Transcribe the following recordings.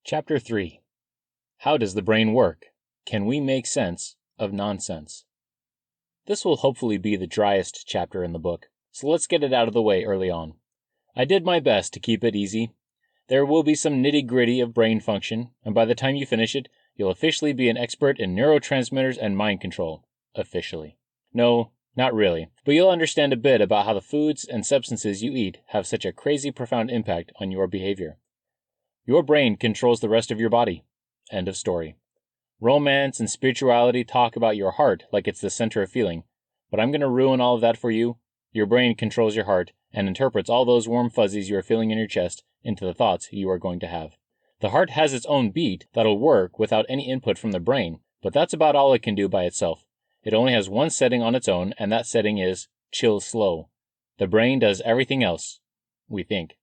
Chapter 3. How does the brain work? Can we make sense of nonsense? This will hopefully be the driest chapter in the book, so let's get it out of the way early on. I did my best to keep it easy. There will be some nitty-gritty of brain function, and by the time you finish it, you'll officially be an expert in neurotransmitters and mind control. Officially. No, not really, but you'll understand a bit about how the foods and substances you eat have such a crazy profound impact on your behavior. Your brain controls the rest of your body. End of story. Romance and spirituality talk about your heart like it's the center of feeling, but I'm going to ruin all of that for you. Your brain controls your heart and interprets all those warm fuzzies you are feeling in your chest into the thoughts you are going to have. The heart has its own beat that'll work without any input from the brain, but that's about all it can do by itself. It only has one setting on its own, and that setting is chill slow. The brain does everything else. We think.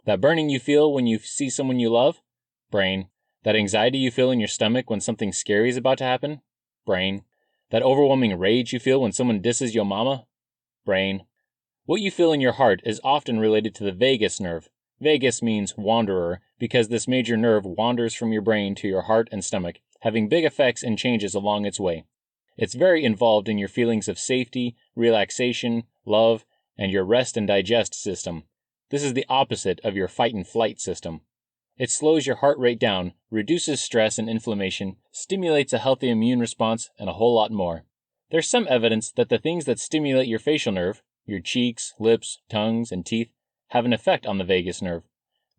That burning you feel when you see someone you love? Brain. That anxiety you feel in your stomach when something scary is about to happen? Brain. That overwhelming rage you feel when someone disses your mama? Brain. What you feel in your heart is often related to the vagus nerve. Vagus means wanderer because this major nerve wanders from your brain to your heart and stomach, having big effects and changes along its way. It's very involved in your feelings of safety, relaxation, love, and your rest and digest system. This is the opposite of your fight and flight system. It slows your heart rate down, reduces stress and inflammation, stimulates a healthy immune response, and a whole lot more. There's some evidence that the things that stimulate your facial nerve, your cheeks, lips, tongues, and teeth, have an effect on the vagus nerve.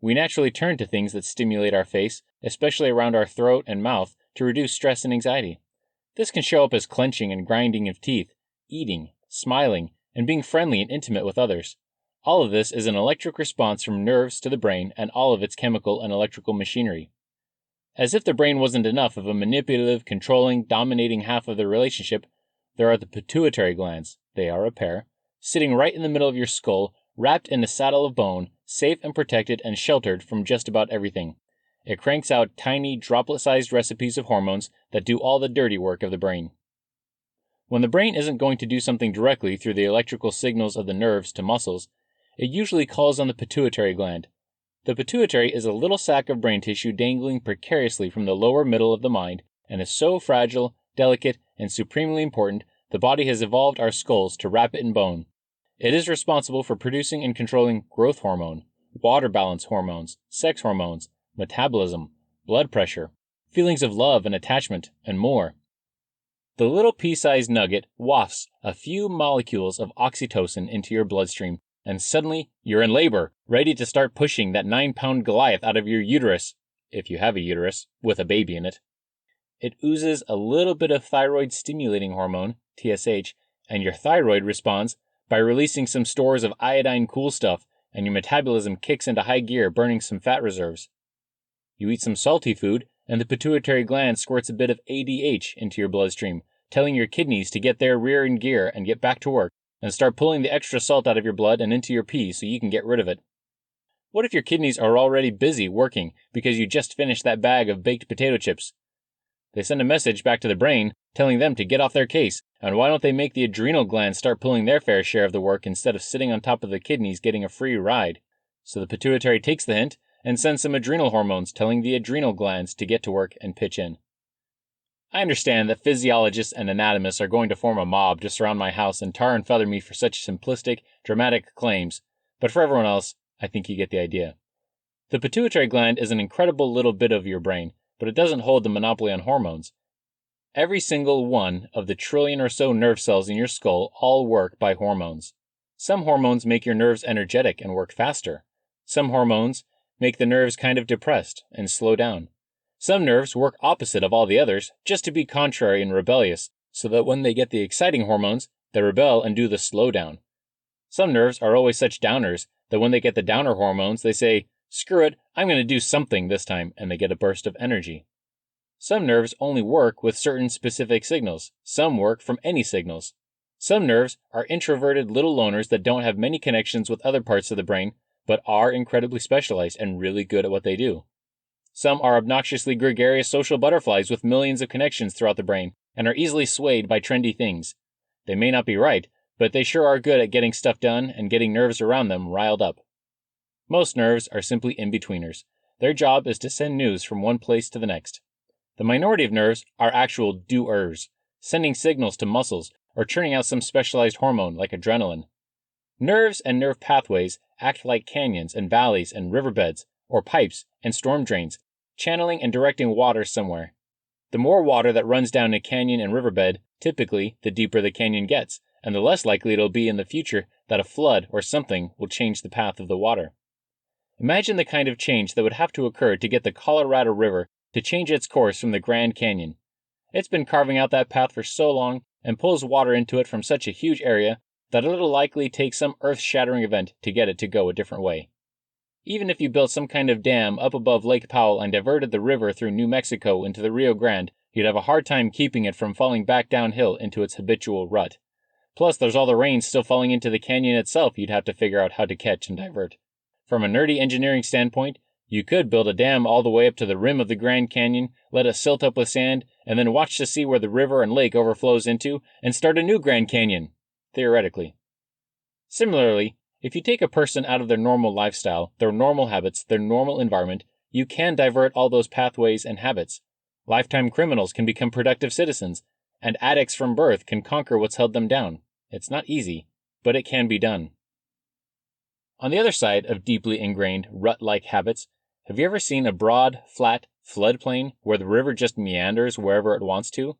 We naturally turn to things that stimulate our face, especially around our throat and mouth, to reduce stress and anxiety. This can show up as clenching and grinding of teeth, eating, smiling, and being friendly and intimate with others. All of this is an electric response from nerves to the brain and all of its chemical and electrical machinery. As if the brain wasn't enough of a manipulative, controlling, dominating half of the relationship, there are the pituitary glands, they are a pair, sitting right in the middle of your skull, wrapped in a saddle of bone, safe and protected and sheltered from just about everything. It cranks out tiny, droplet-sized recipes of hormones that do all the dirty work of the brain. When the brain isn't going to do something directly through the electrical signals of the nerves to muscles, it usually calls on the pituitary gland. The pituitary is a little sac of brain tissue dangling precariously from the lower middle of the mind and is so fragile, delicate, and supremely important the body has evolved our skulls to wrap it in bone. It is responsible for producing and controlling growth hormone, water balance hormones, sex hormones, metabolism, blood pressure, feelings of love and attachment, and more. The little pea-sized nugget wafts a few molecules of oxytocin into your bloodstream, and suddenly you're in labor, ready to start pushing that 9-pound Goliath out of your uterus, if you have a uterus, with a baby in it. It oozes a little bit of thyroid-stimulating hormone, TSH, and your thyroid responds by releasing some stores of iodine cool stuff, and your metabolism kicks into high gear, burning some fat reserves. You eat some salty food, and the pituitary gland squirts a bit of ADH into your bloodstream, telling your kidneys to get their rear in gear and get back to work, and start pulling the extra salt out of your blood and into your pee so you can get rid of it. What if your kidneys are already busy working because you just finished that bag of baked potato chips? They send a message back to the brain telling them to get off their case, and why don't they make the adrenal glands start pulling their fair share of the work instead of sitting on top of the kidneys getting a free ride? So the pituitary takes the hint and sends some adrenal hormones telling the adrenal glands to get to work and pitch in. I understand that physiologists and anatomists are going to form a mob to surround my house and tar and feather me for such simplistic, dramatic claims, but for everyone else, I think you get the idea. The pituitary gland is an incredible little bit of your brain, but it doesn't hold the monopoly on hormones. Every single one of the trillion or so nerve cells in your skull all work by hormones. Some hormones make your nerves energetic and work faster. Some hormones make the nerves kind of depressed and slow down. Some nerves work opposite of all the others, just to be contrary and rebellious, so that when they get the exciting hormones, they rebel and do the slow down. Some nerves are always such downers that when they get the downer hormones, they say, "Screw it, I'm going to do something this time," and they get a burst of energy. Some nerves only work with certain specific signals. Some work from any signals. Some nerves are introverted little loners that don't have many connections with other parts of the brain, but are incredibly specialized and really good at what they do. Some are obnoxiously gregarious social butterflies with millions of connections throughout the brain and are easily swayed by trendy things. They may not be right, but they sure are good at getting stuff done and getting nerves around them riled up. Most nerves are simply in-betweeners. Their job is to send news from one place to the next. The minority of nerves are actual doers, sending signals to muscles or churning out some specialized hormone like adrenaline. Nerves and nerve pathways act like canyons and valleys and riverbeds, or pipes and storm drains, channeling and directing water somewhere. The more water that runs down a canyon and riverbed, typically the deeper the canyon gets, and the less likely it'll be in the future that a flood or something will change the path of the water. Imagine the kind of change that would have to occur to get the Colorado River to change its course from the Grand Canyon. It's been carving out that path for so long and pulls water into it from such a huge area that it'll likely take some earth-shattering event to get it to go a different way. Even if you built some kind of dam up above Lake Powell and diverted the river through New Mexico into the Rio Grande, you'd have a hard time keeping it from falling back downhill into its habitual rut. Plus, there's all the rain still falling into the canyon itself you'd have to figure out how to catch and divert. From a nerdy engineering standpoint, you could build a dam all the way up to the rim of the Grand Canyon, let it silt up with sand, and then watch to see where the river and lake overflows into, and start a new Grand Canyon. Theoretically. Similarly, if you take a person out of their normal lifestyle, their normal habits, their normal environment, you can divert all those pathways and habits. Lifetime criminals can become productive citizens, and addicts from birth can conquer what's held them down. It's not easy, but it can be done. On the other side of deeply ingrained, rut-like habits, have you ever seen a broad, flat floodplain where the river just meanders wherever it wants to?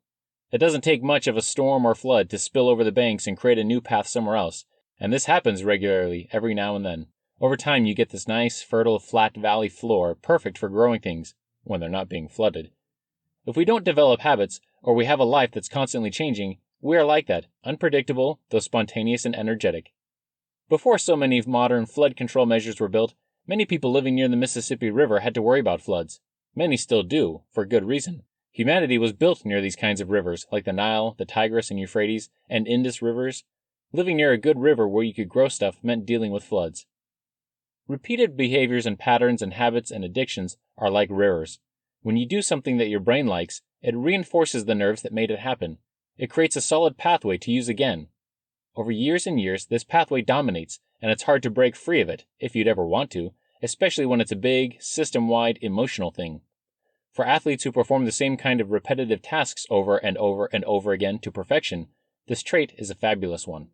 It doesn't take much of a storm or flood to spill over the banks and create a new path somewhere else, and this happens regularly every now and then. Over time, you get this nice, fertile, flat valley floor, perfect for growing things when they're not being flooded. If we don't develop habits, or we have a life that's constantly changing, we are like that, unpredictable, though spontaneous and energetic. Before so many modern flood control measures were built, many people living near the Mississippi River had to worry about floods. Many still do, for good reason. Humanity was built near these kinds of rivers, like the Nile, the Tigris and Euphrates, and Indus rivers. Living near a good river where you could grow stuff meant dealing with floods. Repeated behaviors and patterns and habits and addictions are like rivers. When you do something that your brain likes, it reinforces the nerves that made it happen. It creates a solid pathway to use again. Over years and years, this pathway dominates, and it's hard to break free of it, if you'd ever want to, especially when it's a big, system-wide emotional thing. For athletes who perform the same kind of repetitive tasks over and over and over again to perfection, this trait is a fabulous one.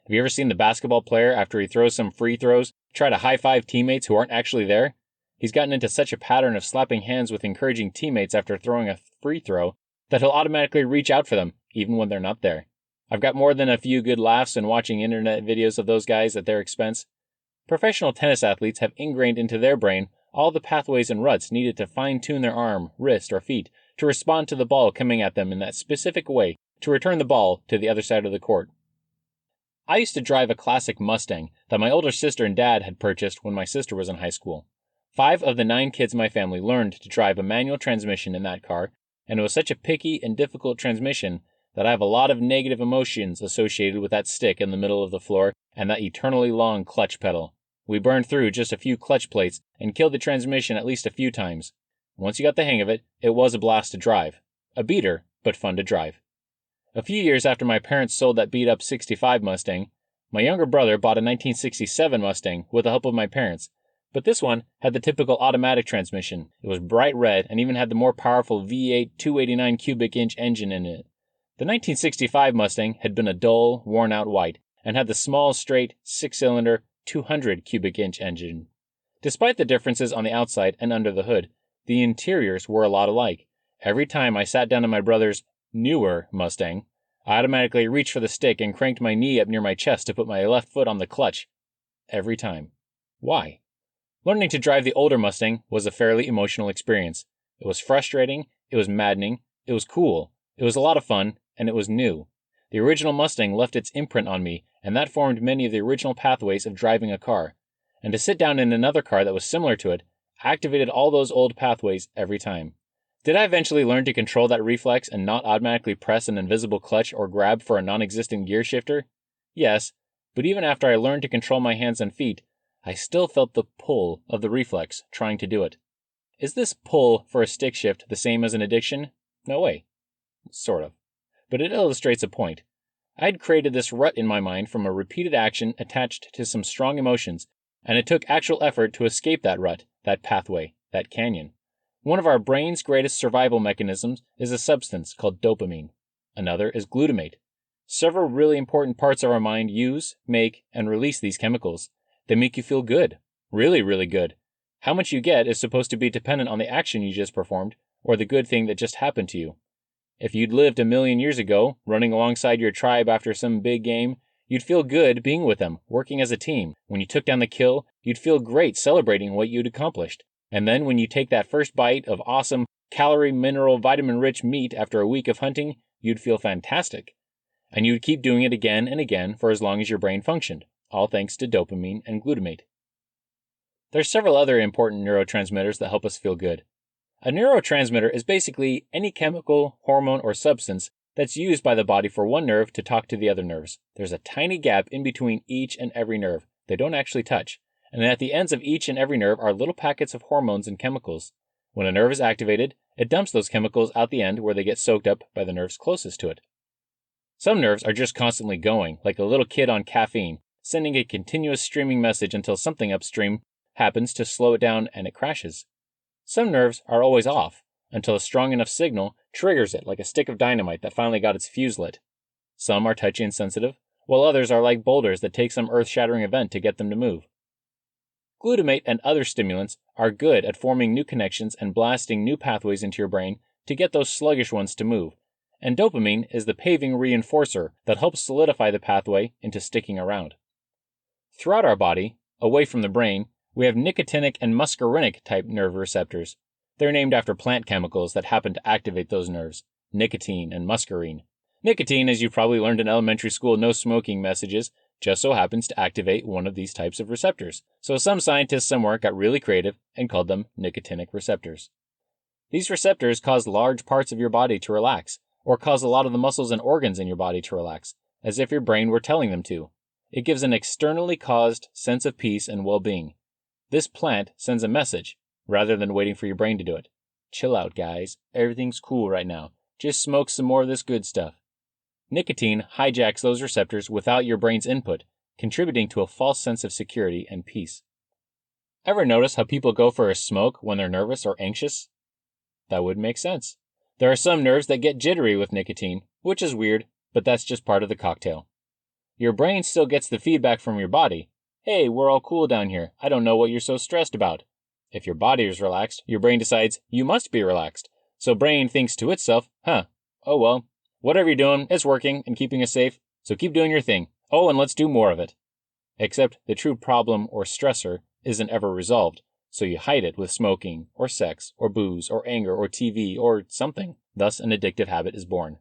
Have you ever seen the basketball player, after he throws some free throws, try to high-five teammates who aren't actually there? He's gotten into such a pattern of slapping hands with encouraging teammates after throwing a free throw that he'll automatically reach out for them, even when they're not there. I've got more than a few good laughs in watching internet videos of those guys at their expense. Professional tennis athletes have ingrained into their brain all the pathways and ruts needed to fine-tune their arm, wrist, or feet to respond to the ball coming at them in that specific way to return the ball to the other side of the court. I used to drive a classic Mustang that my older sister and dad had purchased when my sister was in high school. 5 of the 9 kids in my family learned to drive a manual transmission in that car, and it was such a picky and difficult transmission that I have a lot of negative emotions associated with that stick in the middle of the floor and that eternally long clutch pedal. We burned through just a few clutch plates and killed the transmission at least a few times. Once you got the hang of it, it was a blast to drive. A beater, but fun to drive. A few years after my parents sold that beat-up 65 Mustang, my younger brother bought a 1967 Mustang with the help of my parents, but this one had the typical automatic transmission. It was bright red and even had the more powerful V8 289 cubic inch engine in it. The 1965 Mustang had been a dull, worn-out white and had the small, straight, 6-cylinder, 200 cubic inch engine. Despite the differences on the outside and under the hood, the interiors were a lot alike. Every time I sat down in my brother's newer Mustang, I automatically reached for the stick and cranked my knee up near my chest to put my left foot on the clutch. Every time. Why? Learning to drive the older Mustang was a fairly emotional experience. It was frustrating, it was maddening, it was cool, it was a lot of fun, and it was new. The original Mustang left its imprint on me, and that formed many of the original pathways of driving a car. And to sit down in another car that was similar to it activated all those old pathways every time. Did I eventually learn to control that reflex and not automatically press an invisible clutch or grab for a non-existent gear shifter? Yes, but even after I learned to control my hands and feet, I still felt the pull of the reflex trying to do it. Is this pull for a stick shift the same as an addiction? No way. Sort of. But it illustrates a point. I had created this rut in my mind from a repeated action attached to some strong emotions, and it took actual effort to escape that rut, that pathway. that canyon. One of our brain's greatest survival mechanisms is a substance called dopamine. Another is glutamate. Several really important parts of our mind use, make, and release these chemicals. They make you feel good. Really, really good. How much you get is supposed to be dependent on the action you just performed, or the good thing that just happened to you. If you'd lived 1,000,000 years ago, running alongside your tribe after some big game, you'd feel good being with them, working as a team. When you took down the kill, you'd feel great celebrating what you'd accomplished. And then when you take that first bite of awesome, calorie, mineral, vitamin-rich meat after a week of hunting, you'd feel fantastic. And you'd keep doing it again and again for as long as your brain functioned, all thanks to dopamine and glutamate. There's several other important neurotransmitters that help us feel good. A neurotransmitter is basically any chemical, hormone, or substance that's used by the body for one nerve to talk to the other nerves. There's a tiny gap in between each and every nerve. They don't actually touch. And at the ends of each and every nerve are little packets of hormones and chemicals. When a nerve is activated, it dumps those chemicals out the end where they get soaked up by the nerves closest to it. Some nerves are just constantly going, like a little kid on caffeine, sending a continuous streaming message until something upstream happens to slow it down and it crashes. Some nerves are always off, until a strong enough signal triggers it like a stick of dynamite that finally got its fuse lit. Some are touchy and sensitive, while others are like boulders that take some earth-shattering event to get them to move. Glutamate and other stimulants are good at forming new connections and blasting new pathways into your brain to get those sluggish ones to move, and dopamine is the paving reinforcer that helps solidify the pathway into sticking around. Throughout our body, away from the brain, we have nicotinic and muscarinic type nerve receptors. They're named after plant chemicals that happen to activate those nerves, nicotine and muscarine. Nicotine, as you probably learned in elementary school no smoking messages, just so happens to activate one of these types of receptors. So some scientists somewhere got really creative and called them nicotinic receptors. These receptors cause large parts of your body to relax, or cause a lot of the muscles and organs in your body to relax, as if your brain were telling them to. It gives an externally caused sense of peace and well-being. This plant sends a message, rather than waiting for your brain to do it. Chill out, guys. Everything's cool right now. Just smoke some more of this good stuff. Nicotine hijacks those receptors without your brain's input, contributing to a false sense of security and peace. Ever notice how people go for a smoke when they're nervous or anxious? That would make sense. There are some nerves that get jittery with nicotine, which is weird, but that's just part of the cocktail. Your brain still gets the feedback from your body. Hey, we're all cool down here. I don't know what you're so stressed about. If your body is relaxed, your brain decides you must be relaxed. So brain thinks to itself, oh well, whatever you're doing, it's working and keeping us safe, so keep doing your thing. Oh, and let's do more of it. Except the true problem or stressor isn't ever resolved, so you hide it with smoking, or sex, or booze, or anger, or TV, or something. Thus, an addictive habit is born.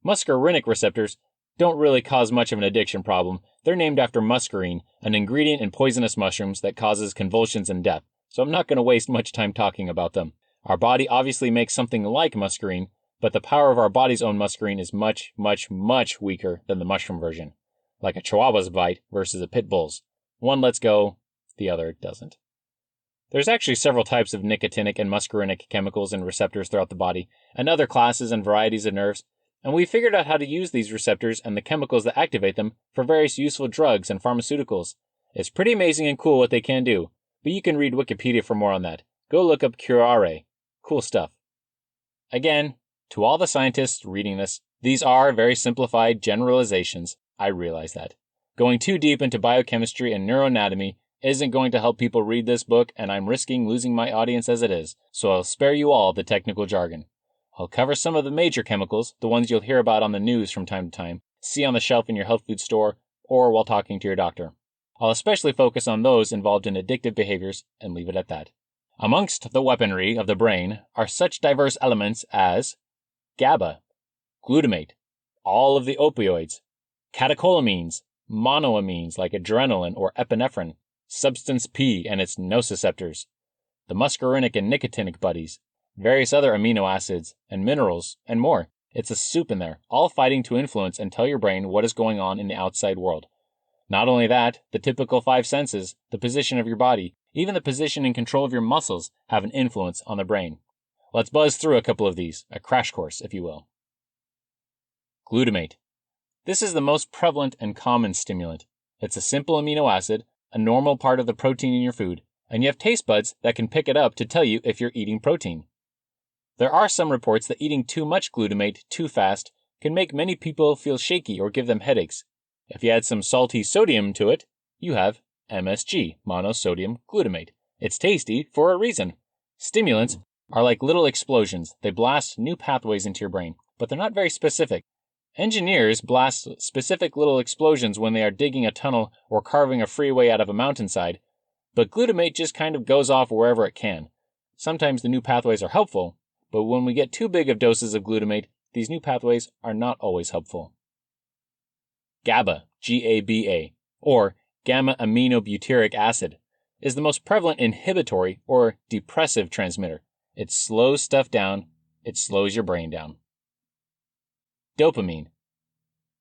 Muscarinic receptors don't really cause much of an addiction problem. They're named after muscarine, an ingredient in poisonous mushrooms that causes convulsions and death, so I'm not going to waste much time talking about them. Our body obviously makes something like muscarine, but the power of our body's own muscarine is much, much, much weaker than the mushroom version. Like a chihuahua's bite versus a pit bull's. One lets go, the other doesn't. There's actually several types of nicotinic and muscarinic chemicals and receptors throughout the body, and other classes and varieties of nerves, and we figured out how to use these receptors and the chemicals that activate them for various useful drugs and pharmaceuticals. It's pretty amazing and cool what they can do, but you can read Wikipedia for more on that. Go look up curare. Cool stuff. Again, to all the scientists reading this, these are very simplified generalizations. I realize that. Going too deep into biochemistry and neuroanatomy isn't going to help people read this book, and I'm risking losing my audience as it is, so I'll spare you all the technical jargon. I'll cover some of the major chemicals, the ones you'll hear about on the news from time to time, see on the shelf in your health food store, or while talking to your doctor. I'll especially focus on those involved in addictive behaviors and leave it at that. Amongst the weaponry of the brain are such diverse elements as GABA, glutamate, all of the opioids, catecholamines, monoamines like adrenaline or epinephrine, substance P and its nociceptors, the muscarinic and nicotinic buddies, various other amino acids and minerals, and more. It's a soup in there, all fighting to influence and tell your brain what is going on in the outside world. Not only that, the typical 5 senses, the position of your body, even the position and control of your muscles have an influence on the brain. Let's buzz through a couple of these, a crash course, if you will. Glutamate. This is the most prevalent and common stimulant. It's a simple amino acid, a normal part of the protein in your food, and you have taste buds that can pick it up to tell you if you're eating protein. There are some reports that eating too much glutamate too fast can make many people feel shaky or give them headaches. If you add some salty sodium to it, you have MSG, monosodium glutamate. It's tasty for a reason. Stimulants are like little explosions. They blast new pathways into your brain, but they're not very specific. Engineers blast specific little explosions when they are digging a tunnel or carving a freeway out of a mountainside, but glutamate just kind of goes off wherever it can. Sometimes the new pathways are helpful, but when we get too big of doses of glutamate, these new pathways are not always helpful. GABA, G-A-B-A, or gamma-aminobutyric acid, is the most prevalent inhibitory or depressive transmitter. It slows stuff down. It slows your brain down. Dopamine.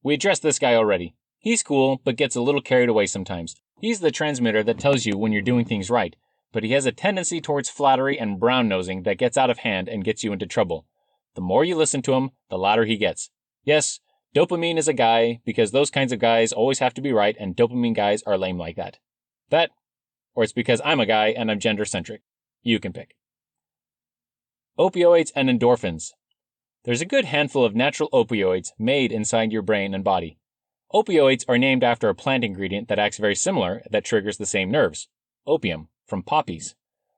We addressed this guy already. He's cool, but gets a little carried away sometimes. He's the transmitter that tells you when you're doing things right, but he has a tendency towards flattery and brown-nosing that gets out of hand and gets you into trouble. The more you listen to him, the louder he gets. Yes, dopamine is a guy, because those kinds of guys always have to be right, and dopamine guys are lame like that. That, or it's because I'm a guy and I'm gender-centric. You can pick. Opioids and endorphins. There's a good handful of natural opioids made inside your brain and body. Opioids are named after a plant ingredient that acts very similar that triggers the same nerves. Opium, from poppies.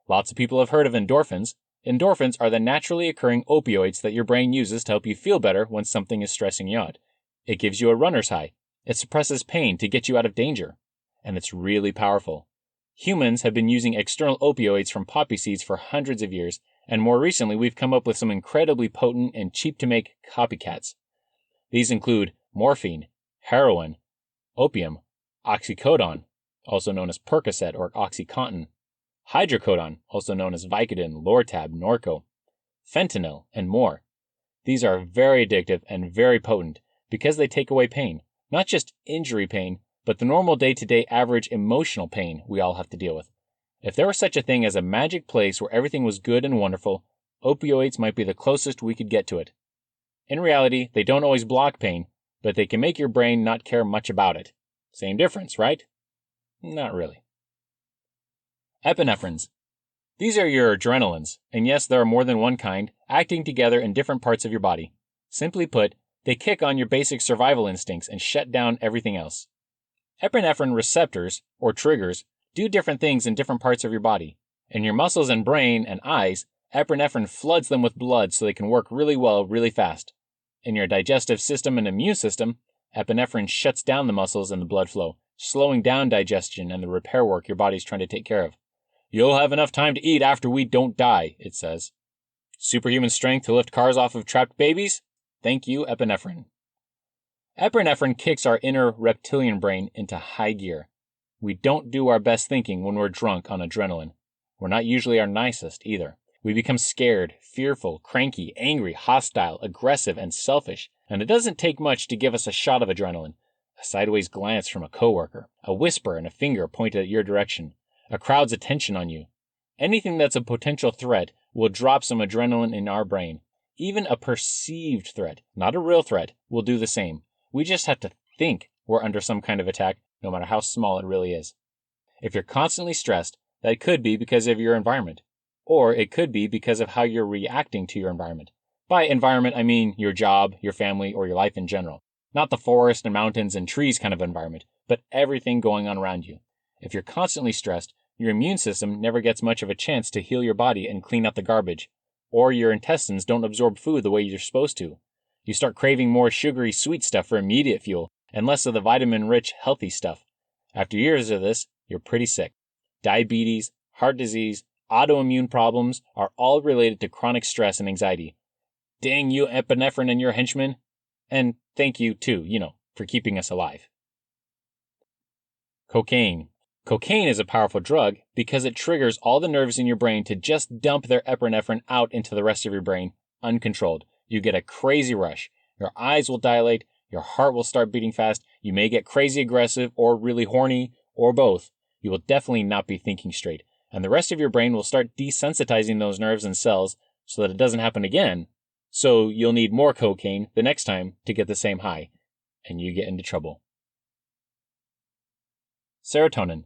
Lots of people have heard of endorphins. Endorphins are the naturally occurring opioids that your brain uses to help you feel better when something is stressing you out. It gives you a runner's high. It suppresses pain to get you out of danger. And it's really powerful. Humans have been using external opioids from poppy seeds for hundreds of years, and more recently we've come up with some incredibly potent and cheap-to-make copycats. These include morphine, heroin, opium, oxycodone, also known as Percocet or OxyContin, hydrocodone, also known as Vicodin, Lortab, Norco, fentanyl, and more. These are very addictive and very potent because they take away pain, not just injury pain, but the normal day-to-day average emotional pain we all have to deal with. If there was such a thing as a magic place where everything was good and wonderful, opioids might be the closest we could get to it. In reality, they don't always block pain, but they can make your brain not care much about it. Same difference, right? Not really. Epinephrines. These are your adrenalins, and yes, there are more than one kind, acting together in different parts of your body. Simply put, they kick on your basic survival instincts and shut down everything else. Epinephrine receptors, or triggers, do different things in different parts of your body. In your muscles and brain and eyes, epinephrine floods them with blood so they can work really well really fast. In your digestive system and immune system, epinephrine shuts down the muscles and the blood flow, slowing down digestion and the repair work your body's trying to take care of. You'll have enough time to eat after we don't die, it says. Superhuman strength to lift cars off of trapped babies? Thank you, epinephrine. Epinephrine kicks our inner reptilian brain into high gear. We don't do our best thinking when we're drunk on adrenaline. We're not usually our nicest either. We become scared, fearful, cranky, angry, hostile, aggressive, and selfish, and it doesn't take much to give us a shot of adrenaline. A sideways glance from a coworker, a whisper and a finger pointed at your direction, a crowd's attention on you. Anything that's a potential threat will drop some adrenaline in our brain. Even a perceived threat, not a real threat, will do the same. We just have to think we're under some kind of attack, no matter how small it really is. If you're constantly stressed, that could be because of your environment, or it could be because of how you're reacting to your environment. By environment, I mean your job, your family, or your life in general. Not the forest and mountains and trees kind of environment, but everything going on around you. If you're constantly stressed, your immune system never gets much of a chance to heal your body and clean up the garbage, or your intestines don't absorb food the way you're supposed to. You start craving more sugary sweet stuff for immediate fuel, and less of the vitamin-rich, healthy stuff. After years of this, you're pretty sick. Diabetes, heart disease, autoimmune problems are all related to chronic stress and anxiety. Dang you, epinephrine and your henchmen. And thank you, too, for keeping us alive. Cocaine. Cocaine is a powerful drug because it triggers all the nerves in your brain to just dump their epinephrine out into the rest of your brain, uncontrolled. You get a crazy rush. Your eyes will dilate, your heart will start beating fast, you may get crazy aggressive or really horny, or both. You will definitely not be thinking straight, and the rest of your brain will start desensitizing those nerves and cells so that it doesn't happen again. So you'll need more cocaine the next time to get the same high, and you get into trouble. Serotonin.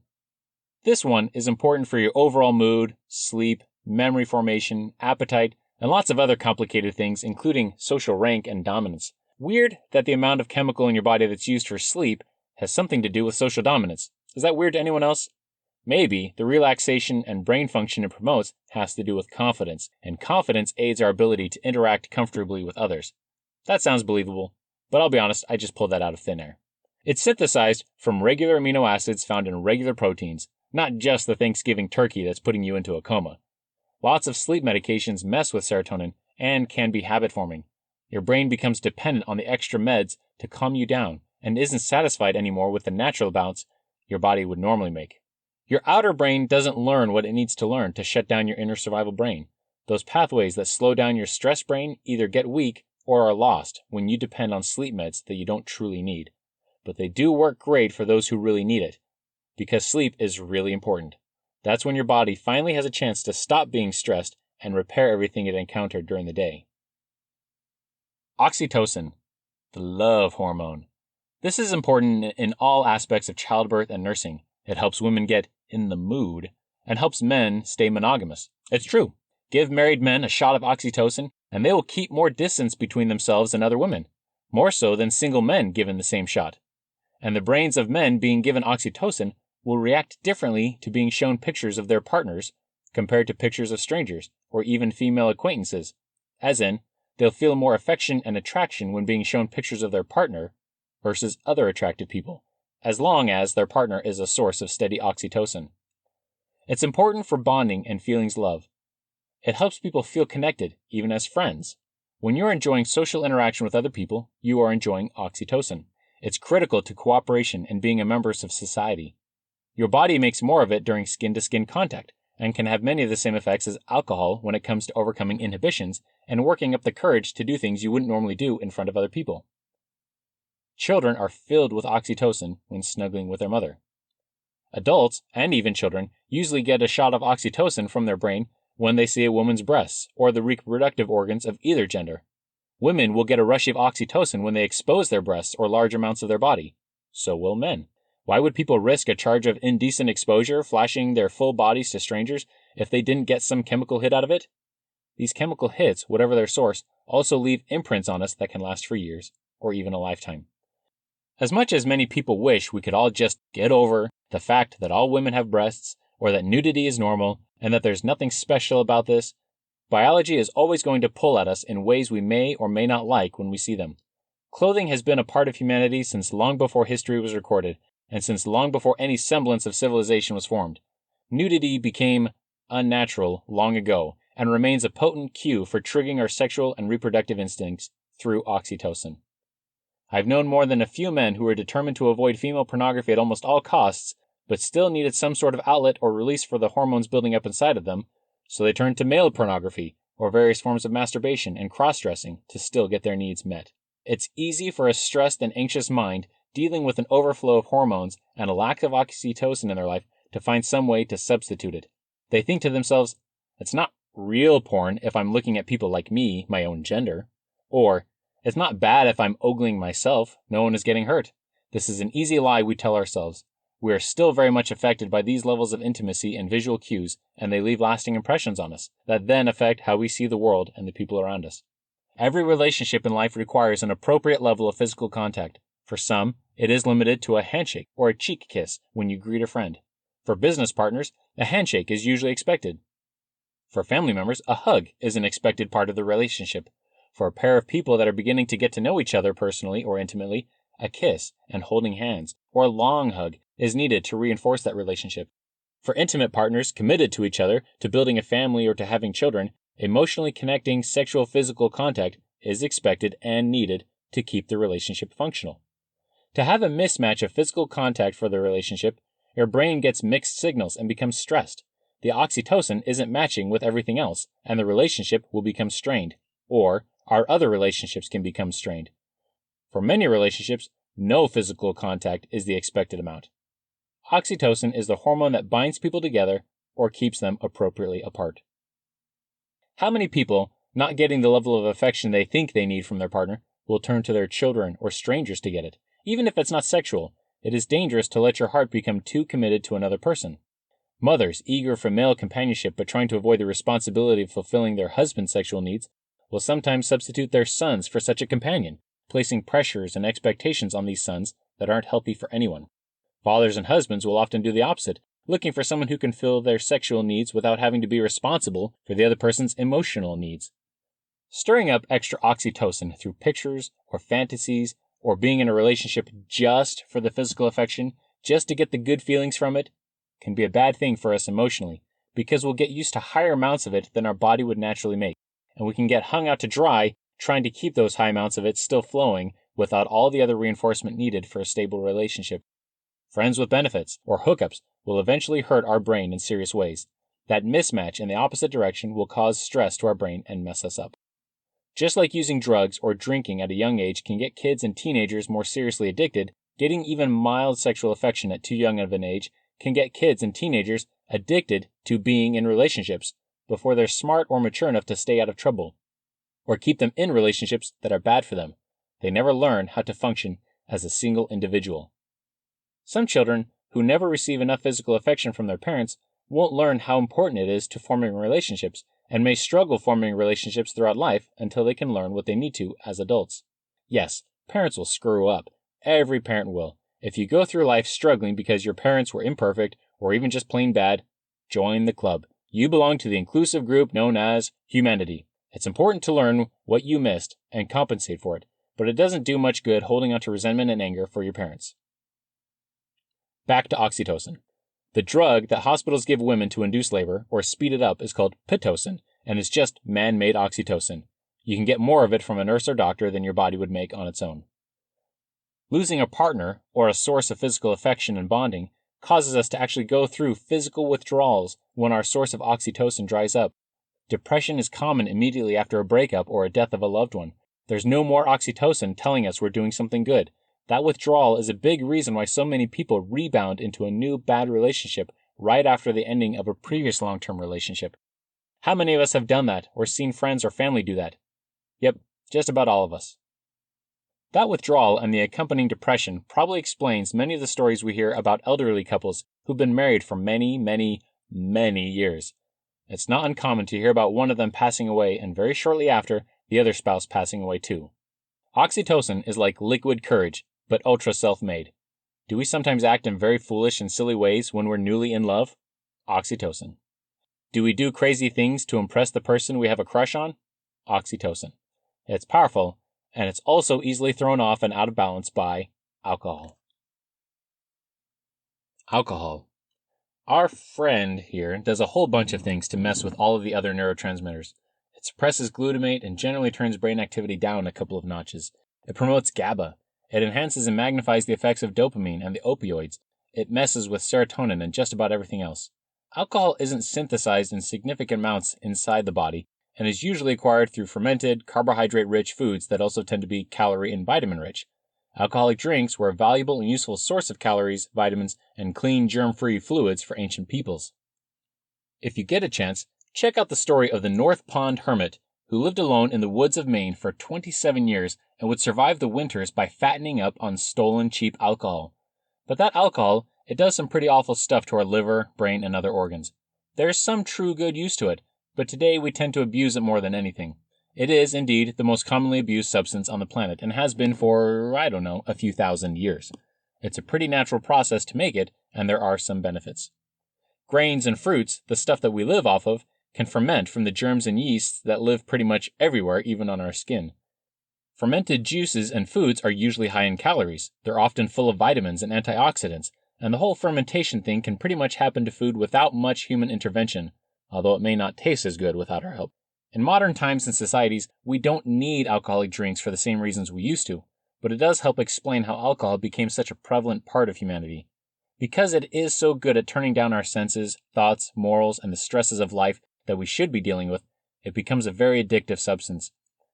This one is important for your overall mood, sleep, memory formation, appetite, and lots of other complicated things, including social rank and dominance. Weird that the amount of chemical in your body that's used for sleep has something to do with social dominance. Is that weird to anyone else? Maybe the relaxation and brain function it promotes has to do with confidence, and confidence aids our ability to interact comfortably with others. That sounds believable, but I'll be honest, I just pulled that out of thin air. It's synthesized from regular amino acids found in regular proteins, not just the Thanksgiving turkey that's putting you into a coma. Lots of sleep medications mess with serotonin and can be habit-forming. Your brain becomes dependent on the extra meds to calm you down and isn't satisfied anymore with the natural bounce your body would normally make. Your outer brain doesn't learn what it needs to learn to shut down your inner survival brain. Those pathways that slow down your stress brain either get weak or are lost when you depend on sleep meds that you don't truly need. But they do work great for those who really need it, because sleep is really important. That's when your body finally has a chance to stop being stressed and repair everything it encountered during the day. Oxytocin, the love hormone. This is important in all aspects of childbirth and nursing. It helps women get in the mood and helps men stay monogamous. It's true. Give married men a shot of oxytocin and they will keep more distance between themselves and other women, more so than single men given the same shot. And the brains of men being given oxytocin will react differently to being shown pictures of their partners compared to pictures of strangers or even female acquaintances, as in, they'll feel more affection and attraction when being shown pictures of their partner versus other attractive people, as long as their partner is a source of steady oxytocin. It's important for bonding and feelings love. It helps people feel connected, even as friends. When you're enjoying social interaction with other people, you are enjoying oxytocin. It's critical to cooperation and being a member of society. Your body makes more of it during skin-to-skin contact, and can have many of the same effects as alcohol when it comes to overcoming inhibitions and working up the courage to do things you wouldn't normally do in front of other people. Children are filled with oxytocin when snuggling with their mother. Adults, and even children, usually get a shot of oxytocin from their brain when they see a woman's breasts or the reproductive organs of either gender. Women will get a rush of oxytocin when they expose their breasts or large amounts of their body. So will men. Why would people risk a charge of indecent exposure, flashing their full bodies to strangers, if they didn't get some chemical hit out of it? These chemical hits, whatever their source, also leave imprints on us that can last for years, or even a lifetime. As much as many people wish we could all just get over the fact that all women have breasts, or that nudity is normal, and that there's nothing special about this, biology is always going to pull at us in ways we may or may not like when we see them. Clothing has been a part of humanity since long before history was recorded, and since long before any semblance of civilization was formed. Nudity became unnatural long ago, and remains a potent cue for triggering our sexual and reproductive instincts through oxytocin. I've known more than a few men who were determined to avoid female pornography at almost all costs, but still needed some sort of outlet or release for the hormones building up inside of them, so they turned to male pornography or various forms of masturbation and cross-dressing to still get their needs met. It's easy for a stressed and anxious mind dealing with an overflow of hormones and a lack of oxytocin in their life to find some way to substitute it. They think to themselves, it's not real porn if I'm looking at people like me, my own gender. Or, it's not bad if I'm ogling myself, no one is getting hurt. This is an easy lie we tell ourselves. We are still very much affected by these levels of intimacy and visual cues, and they leave lasting impressions on us, that then affect how we see the world and the people around us. Every relationship in life requires an appropriate level of physical contact. For some, it is limited to a handshake or a cheek kiss when you greet a friend. For business partners, a handshake is usually expected. For family members, a hug is an expected part of the relationship. For a pair of people that are beginning to get to know each other personally or intimately, a kiss and holding hands or a long hug is needed to reinforce that relationship. For intimate partners committed to each other, to building a family or to having children, emotionally connecting sexual physical contact is expected and needed to keep the relationship functional. To have a mismatch of physical contact for the relationship, your brain gets mixed signals and becomes stressed. The oxytocin isn't matching with everything else, and the relationship will become strained, or our other relationships can become strained. For many relationships, no physical contact is the expected amount. Oxytocin is the hormone that binds people together or keeps them appropriately apart. How many people, not getting the level of affection they think they need from their partner, will turn to their children or strangers to get it? Even if it's not sexual, it is dangerous to let your heart become too committed to another person. Mothers, eager for male companionship but trying to avoid the responsibility of fulfilling their husband's sexual needs, will sometimes substitute their sons for such a companion, placing pressures and expectations on these sons that aren't healthy for anyone. Fathers and husbands will often do the opposite, looking for someone who can fill their sexual needs without having to be responsible for the other person's emotional needs. Stirring up extra oxytocin through pictures or fantasies or being in a relationship just for the physical affection, just to get the good feelings from it, can be a bad thing for us emotionally, because we'll get used to higher amounts of it than our body would naturally make, and we can get hung out to dry trying to keep those high amounts of it still flowing without all the other reinforcement needed for a stable relationship. Friends with benefits, or hookups, will eventually hurt our brain in serious ways. That mismatch in the opposite direction will cause stress to our brain and mess us up. Just like using drugs or drinking at a young age can get kids and teenagers more seriously addicted, getting even mild sexual affection at too young of an age can get kids and teenagers addicted to being in relationships before they're smart or mature enough to stay out of trouble, or keep them in relationships that are bad for them. They never learn how to function as a single individual. Some children who never receive enough physical affection from their parents won't learn how important it is to forming relationships, and may struggle forming relationships throughout life until they can learn what they need to as adults. Yes, parents will screw up. Every parent will. If you go through life struggling because your parents were imperfect or even just plain bad, join the club. You belong to the inclusive group known as humanity. It's important to learn what you missed and compensate for it, but it doesn't do much good holding on to resentment and anger for your parents. Back to oxytocin. The drug that hospitals give women to induce labor or speed it up is called Pitocin, and is just man-made oxytocin. You can get more of it from a nurse or doctor than your body would make on its own. Losing a partner, or a source of physical affection and bonding, causes us to actually go through physical withdrawals when our source of oxytocin dries up. Depression is common immediately after a breakup or a death of a loved one. There's no more oxytocin telling us we're doing something good. That withdrawal is a big reason why so many people rebound into a new bad relationship right after the ending of a previous long-term relationship. How many of us have done that or seen friends or family do that? Yep, just about all of us. That withdrawal and the accompanying depression probably explains many of the stories we hear about elderly couples who've been married for many, many, many years. It's not uncommon to hear about one of them passing away and very shortly after, the other spouse passing away too. Oxytocin is like liquid courage, but ultra self-made. Do we sometimes act in very foolish and silly ways when we're newly in love? Oxytocin. Do we do crazy things to impress the person we have a crush on? Oxytocin. It's powerful, and it's also easily thrown off and out of balance by alcohol. Alcohol. Our friend here does a whole bunch of things to mess with all of the other neurotransmitters. It suppresses glutamate and generally turns brain activity down a couple of notches. It promotes GABA. It enhances and magnifies the effects of dopamine and the opioids. It messes with serotonin and just about everything else. Alcohol isn't synthesized in significant amounts inside the body and is usually acquired through fermented, carbohydrate-rich foods that also tend to be calorie and vitamin-rich. Alcoholic drinks were a valuable and useful source of calories, vitamins, and clean, germ-free fluids for ancient peoples. If you get a chance, check out the story of the North Pond Hermit, who lived alone in the woods of Maine for 27 years and would survive the winters by fattening up on stolen cheap alcohol. But that alcohol, it does some pretty awful stuff to our liver, brain, and other organs. There is some true good use to it, but today we tend to abuse it more than anything. It is, indeed, the most commonly abused substance on the planet and has been for, a few thousand years. It's a pretty natural process to make it, and there are some benefits. Grains and fruits, the stuff that we live off of, can ferment from the germs and yeasts that live pretty much everywhere, even on our skin. Fermented juices and foods are usually high in calories. They're often full of vitamins and antioxidants, and the whole fermentation thing can pretty much happen to food without much human intervention, although it may not taste as good without our help. In modern times and societies, we don't need alcoholic drinks for the same reasons we used to, but it does help explain how alcohol became such a prevalent part of humanity. Because it is so good at turning down our senses, thoughts, morals, and the stresses of life that we should be dealing with, it becomes a very addictive substance.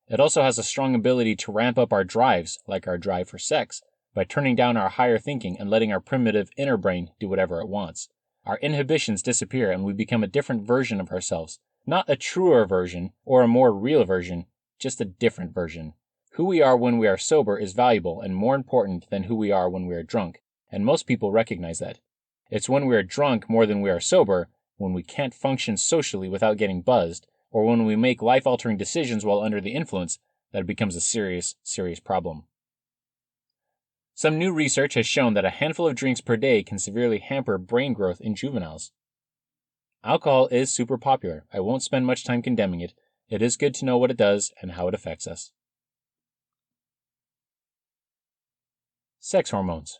It also has a strong ability to ramp up our drives, like our drive for sex, by turning down our higher thinking and letting our primitive inner brain do whatever it wants. Our inhibitions disappear and we become a different version of ourselves. Not a truer version or a more real version, just a different version. Who we are when we are sober is valuable and more important than who we are when we are drunk, and most people recognize that. It's when we are drunk more than we are sober, when we can't function socially without getting buzzed, or when we make life-altering decisions while under the influence, that it becomes a serious, serious problem. Some new research has shown that a handful of drinks per day can severely hamper brain growth in juveniles. Alcohol is super popular. I won't spend much time condemning it. It is good to know what it does and how it affects us. Sex hormones.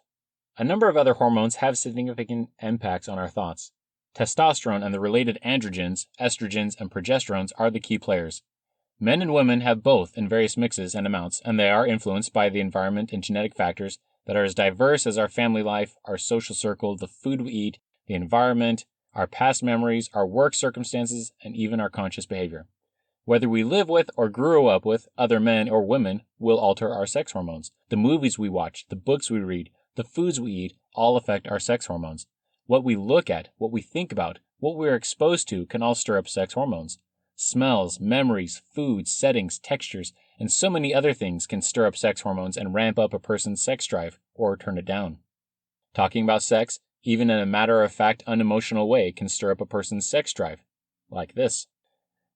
A number of other hormones have significant impacts on our thoughts. Testosterone and the related androgens, estrogens, and progesterones are the key players. Men and women have both in various mixes and amounts, and they are influenced by the environment and genetic factors that are as diverse as our family life, our social circle, the food we eat, the environment, our past memories, our work circumstances, and even our conscious behavior. Whether we live with or grew up with other men or women will alter our sex hormones. The movies we watch, the books we read, the foods we eat all affect our sex hormones. What we look at, what we think about, what we are exposed to can all stir up sex hormones. Smells, memories, foods, settings, textures, and so many other things can stir up sex hormones and ramp up a person's sex drive or turn it down. Talking about sex, even in a matter-of-fact, unemotional way, can stir up a person's sex drive. Like this.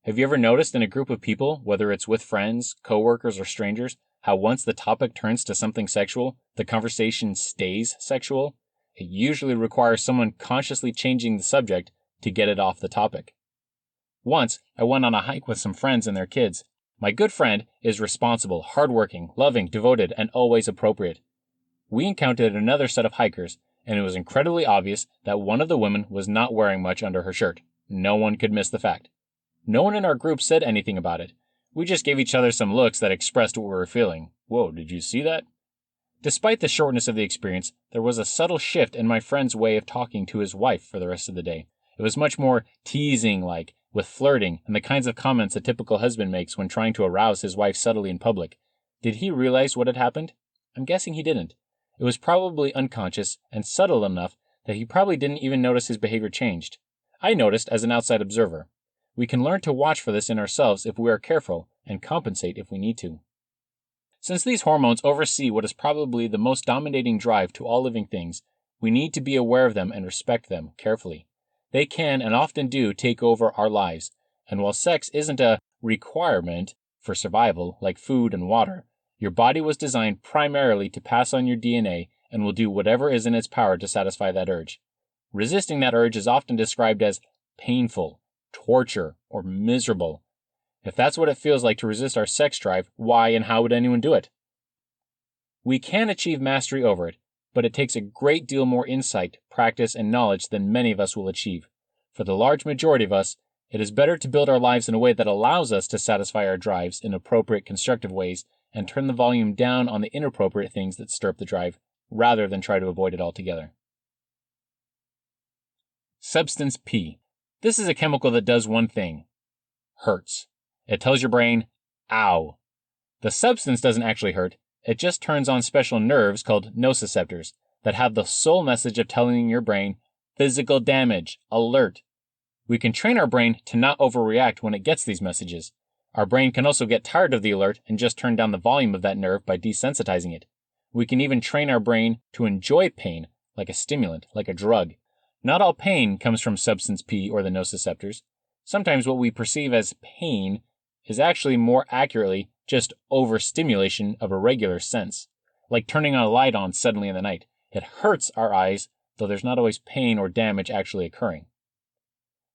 Have you ever noticed in a group of people, whether it's with friends, coworkers, or strangers, how once the topic turns to something sexual, the conversation stays sexual? It usually requires someone consciously changing the subject to get it off the topic. Once, I went on a hike with some friends and their kids. My good friend is responsible, hardworking, loving, devoted, and always appropriate. We encountered another set of hikers, and it was incredibly obvious that one of the women was not wearing much under her shirt. No one could miss the fact. No one in our group said anything about it. We just gave each other some looks that expressed what we were feeling. Whoa, did you see that? Despite the shortness of the experience, there was a subtle shift in my friend's way of talking to his wife for the rest of the day. It was much more teasing-like, with flirting and the kinds of comments a typical husband makes when trying to arouse his wife subtly in public. Did he realize what had happened? I'm guessing he didn't. It was probably unconscious and subtle enough that he probably didn't even notice his behavior changed. I noticed as an outside observer. We can learn to watch for this in ourselves if we are careful and compensate if we need to. Since these hormones oversee what is probably the most dominating drive to all living things, we need to be aware of them and respect them carefully. They can and often do take over our lives, and while sex isn't a requirement for survival like food and water, your body was designed primarily to pass on your DNA and will do whatever is in its power to satisfy that urge. Resisting that urge is often described as painful, torture, or miserable. If that's what it feels like to resist our sex drive, why and how would anyone do it? We can achieve mastery over it, but it takes a great deal more insight, practice, and knowledge than many of us will achieve. For the large majority of us, it is better to build our lives in a way that allows us to satisfy our drives in appropriate, constructive ways and turn the volume down on the inappropriate things that stir up the drive, rather than try to avoid it altogether. Substance P. This is a chemical that does one thing. Hurts. It tells your brain, ow. The substance doesn't actually hurt. It just turns on special nerves called nociceptors that have the sole message of telling your brain, physical damage, alert. We can train our brain to not overreact when it gets these messages. Our brain can also get tired of the alert and just turn down the volume of that nerve by desensitizing it. We can even train our brain to enjoy pain like a stimulant, like a drug. Not all pain comes from substance P or the nociceptors. Sometimes what we perceive as pain is actually more accurately just overstimulation of a regular sense, like turning a light on suddenly in the night. It hurts our eyes, though there's not always pain or damage actually occurring.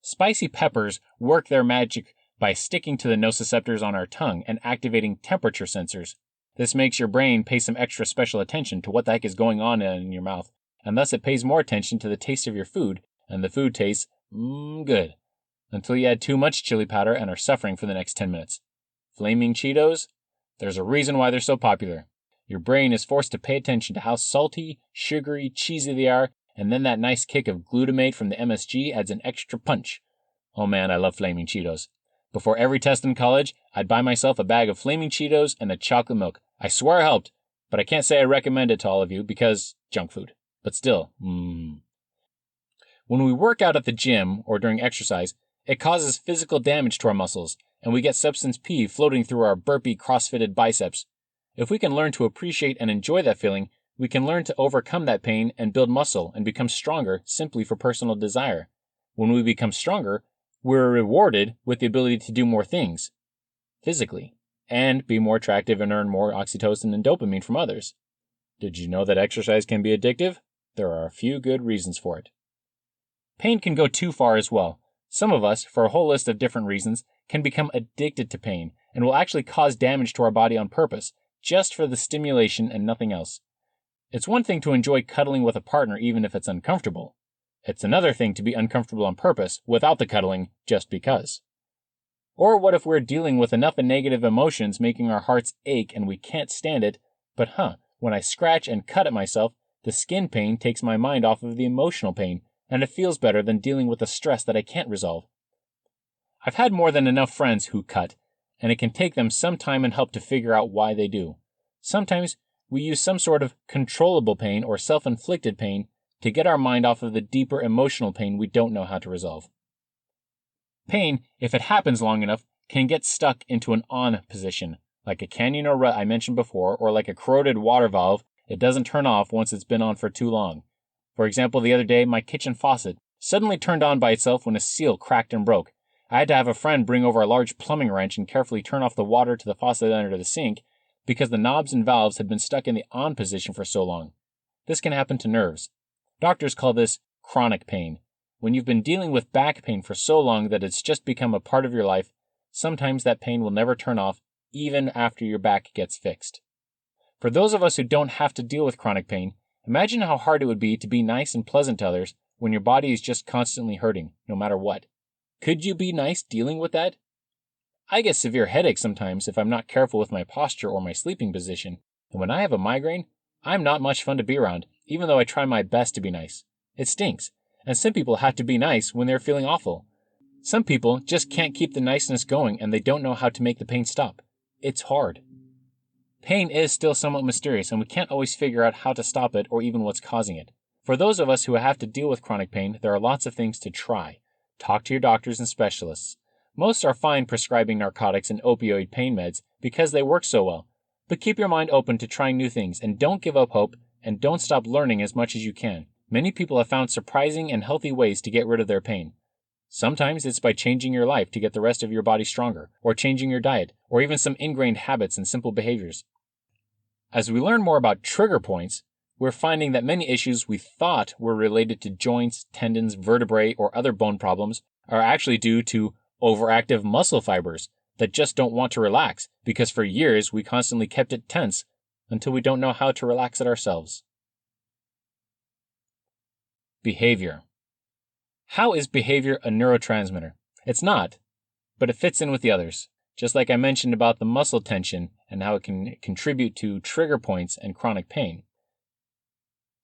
Spicy peppers work their magic by sticking to the nociceptors on our tongue and activating temperature sensors. This makes your brain pay some extra special attention to what the heck is going on in your mouth, and thus it pays more attention to the taste of your food, and the food tastes good, until you add too much chili powder and are suffering for the next 10 minutes. Flaming Cheetos? There's a reason why they're so popular. Your brain is forced to pay attention to how salty, sugary, cheesy they are, and then that nice kick of glutamate from the MSG adds an extra punch. Oh man, I love Flaming Cheetos. Before every test in college, I'd buy myself a bag of Flaming Cheetos and a chocolate milk. I swear it helped, but I can't say I recommend it to all of you because junk food. But still, When we work out at the gym or during exercise, it causes physical damage to our muscles, and we get substance P floating through our burpy, cross-fitted biceps. If we can learn to appreciate and enjoy that feeling, We can learn to overcome that pain and build muscle and become stronger simply for personal desire. When we become stronger, we're rewarded with the ability to do more things, physically, and be more attractive and earn more oxytocin and dopamine from others. Did you know that exercise can be addictive? There are a few good reasons for it. Pain can go too far as well. Some of us, for a whole list of different reasons, can become addicted to pain and will actually cause damage to our body on purpose, just for the stimulation and nothing else. It's one thing to enjoy cuddling with a partner even if it's uncomfortable. It's another thing to be uncomfortable on purpose without the cuddling just because. Or what if we're dealing with enough negative emotions making our hearts ache and we can't stand it, but when I scratch and cut at myself, the skin pain takes my mind off of the emotional pain, and it feels better than dealing with the stress that I can't resolve. I've had more than enough friends who cut, and it can take them some time and help to figure out why they do. Sometimes we use some sort of controllable pain or self-inflicted pain to get our mind off of the deeper emotional pain we don't know how to resolve. Pain, if it happens long enough, can get stuck into an on position, like a canyon or rut I mentioned before, or like a corroded water valve. It doesn't turn off once it's been on for too long. For example, the other day, my kitchen faucet suddenly turned on by itself when a seal cracked and broke. I had to have a friend bring over a large plumbing wrench and carefully turn off the water to the faucet under the sink because the knobs and valves had been stuck in the on position for so long. This can happen to nerves. Doctors call this chronic pain. When you've been dealing with back pain for so long that it's just become a part of your life, sometimes that pain will never turn off even after your back gets fixed. For those of us who don't have to deal with chronic pain, imagine how hard it would be to be nice and pleasant to others when your body is just constantly hurting, no matter what. Could you be nice dealing with that? I get severe headaches sometimes if I'm not careful with my posture or my sleeping position, and when I have a migraine, I'm not much fun to be around, even though I try my best to be nice. It stinks, and some people have to be nice when they're feeling awful. Some people just can't keep the niceness going and they don't know how to make the pain stop. It's hard. Pain is still somewhat mysterious, and we can't always figure out how to stop it or even what's causing it. For those of us who have to deal with chronic pain, there are lots of things to try. Talk to your doctors and specialists. Most are fine prescribing narcotics and opioid pain meds because they work so well. But keep your mind open to trying new things, and don't give up hope, and don't stop learning as much as you can. Many people have found surprising and healthy ways to get rid of their pain. Sometimes it's by changing your life to get the rest of your body stronger, or changing your diet, or even some ingrained habits and simple behaviors. As we learn more about trigger points, we're finding that many issues we thought were related to joints, tendons, vertebrae, or other bone problems are actually due to overactive muscle fibers that just don't want to relax because for years we constantly kept it tense until we don't know how to relax it ourselves. Behavior. How is behavior a neurotransmitter? It's not, but it fits in with the others. Just like I mentioned about the muscle tension and how it can contribute to trigger points and chronic pain.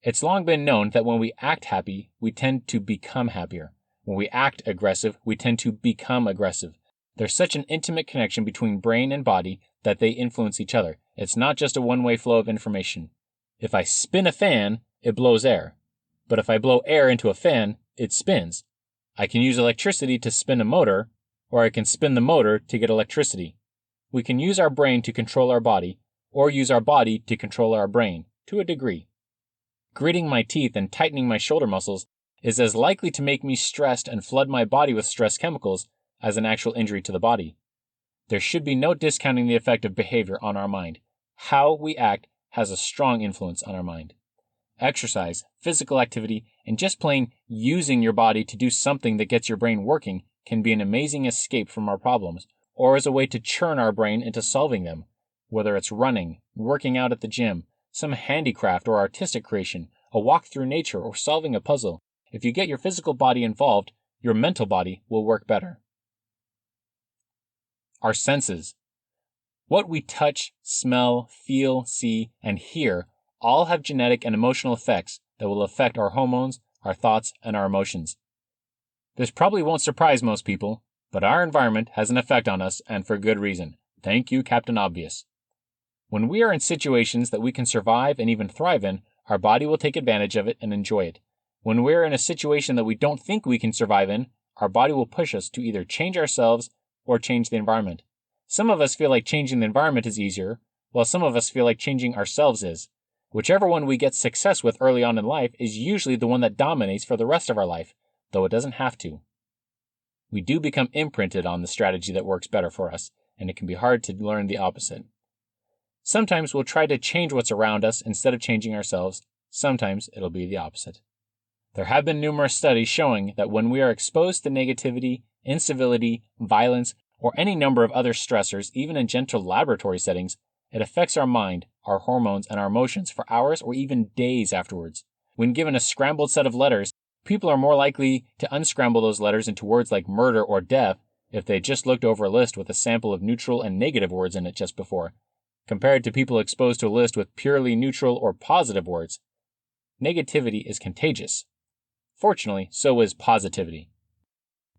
It's long been known that when we act happy, we tend to become happier. When we act aggressive, we tend to become aggressive. There's such an intimate connection between brain and body that they influence each other. It's not just a one-way flow of information. If I spin a fan, it blows air. But if I blow air into a fan, it spins. I can use electricity to spin a motor, or I can spin the motor to get electricity. We can use our brain to control our body, or use our body to control our brain, to a degree. Gritting my teeth and tightening my shoulder muscles is as likely to make me stressed and flood my body with stress chemicals as an actual injury to the body. There should be no discounting the effect of behavior on our mind. How we act has a strong influence on our mind. Exercise, physical activity, and just plain using your body to do something that gets your brain working can be an amazing escape from our problems, or as a way to churn our brain into solving them. Whether it's running, working out at the gym, some handicraft or artistic creation, a walk through nature, or solving a puzzle, if you get your physical body involved, your mental body will work better. Our senses. What we touch, smell, feel, see, and hear all have genetic and emotional effects that will affect our hormones, our thoughts, and our emotions. This probably won't surprise most people, but our environment has an effect on us, and for good reason. Thank you, Captain Obvious. When we are in situations that we can survive and even thrive in, our body will take advantage of it and enjoy it. When we're in a situation that we don't think we can survive in, our body will push us to either change ourselves or change the environment. Some of us feel like changing the environment is easier, while some of us feel like changing ourselves is. Whichever one we get success with early on in life is usually the one that dominates for the rest of our life, though it doesn't have to. We do become imprinted on the strategy that works better for us, and it can be hard to learn the opposite. Sometimes we'll try to change what's around us instead of changing ourselves. Sometimes it'll be the opposite. There have been numerous studies showing that when we are exposed to negativity, incivility, violence, or any number of other stressors, even in gentle laboratory settings, it affects our mind, our hormones, and our emotions for hours or even days afterwards. When given a scrambled set of letters, people are more likely to unscramble those letters into words like murder or death if they just looked over a list with a sample of neutral and negative words in it just before, compared to people exposed to a list with purely neutral or positive words. Negativity is contagious. Fortunately, so is positivity.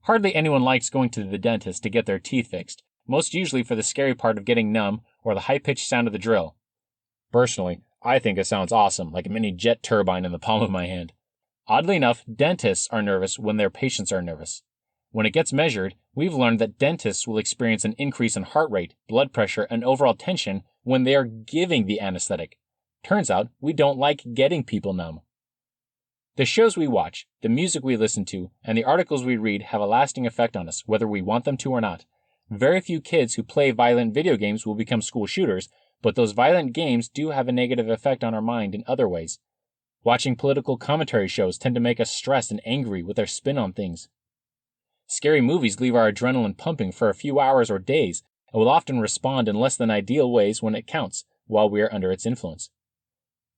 Hardly anyone likes going to the dentist to get their teeth fixed, most usually for the scary part of getting numb or the high-pitched sound of the drill. Personally, I think it sounds awesome, like a mini jet turbine in the palm of my hand. Oddly enough, dentists are nervous when their patients are nervous. When it gets measured, we've learned that dentists will experience an increase in heart rate, blood pressure, and overall tension when they are giving the anesthetic. Turns out, we don't like getting people numb. The shows we watch, the music we listen to, and the articles we read have a lasting effect on us, whether we want them to or not. Very few kids who play violent video games will become school shooters, but those violent games do have a negative effect on our mind in other ways. Watching political commentary shows tend to make us stressed and angry with their spin on things. Scary movies leave our adrenaline pumping for a few hours or days, and will often respond in less than ideal ways when it counts, while we are under its influence.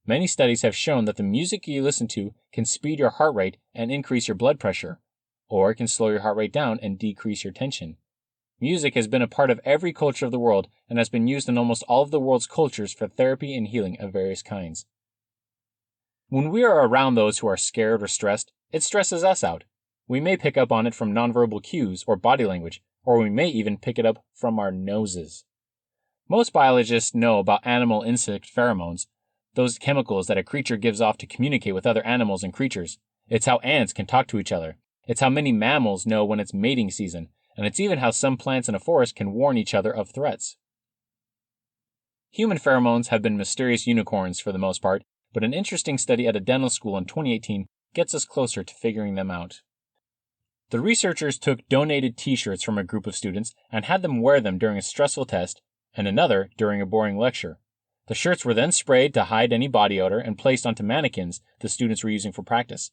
Many studies have shown that the music you listen to can speed your heart rate and increase your blood pressure, or it can slow your heart rate down and decrease your tension. Music has been a part of every culture of the world and has been used in almost all of the world's cultures for therapy and healing of various kinds. When we are around those who are scared or stressed, it stresses us out. We may pick up on it from nonverbal cues or body language, or we may even pick it up from our noses. Most biologists know about animal insect pheromones, those chemicals that a creature gives off to communicate with other animals and creatures. It's how ants can talk to each other. It's how many mammals know when it's mating season, and it's even how some plants in a forest can warn each other of threats. Human pheromones have been mysterious unicorns for the most part, but an interesting study at a dental school in 2018 gets us closer to figuring them out. The researchers took donated t-shirts from a group of students and had them wear them during a stressful test and another during a boring lecture. The shirts were then sprayed to hide any body odor and placed onto mannequins the students were using for practice.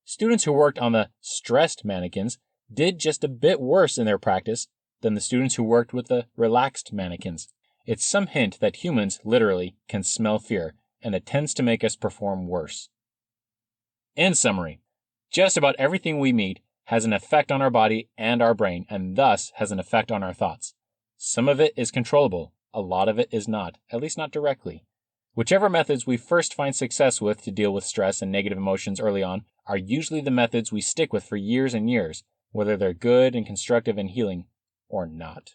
Students who worked on the stressed mannequins did just a bit worse in their practice than the students who worked with the relaxed mannequins. It's some hint that humans, literally, can smell fear, and it tends to make us perform worse. In summary, just about everything we meet has an effect on our body and our brain, and thus has an effect on our thoughts. Some of it is controllable. A lot of it is not, at least not directly. Whichever methods we first find success with to deal with stress and negative emotions early on are usually the methods we stick with for years and years, whether they're good and constructive and healing or not.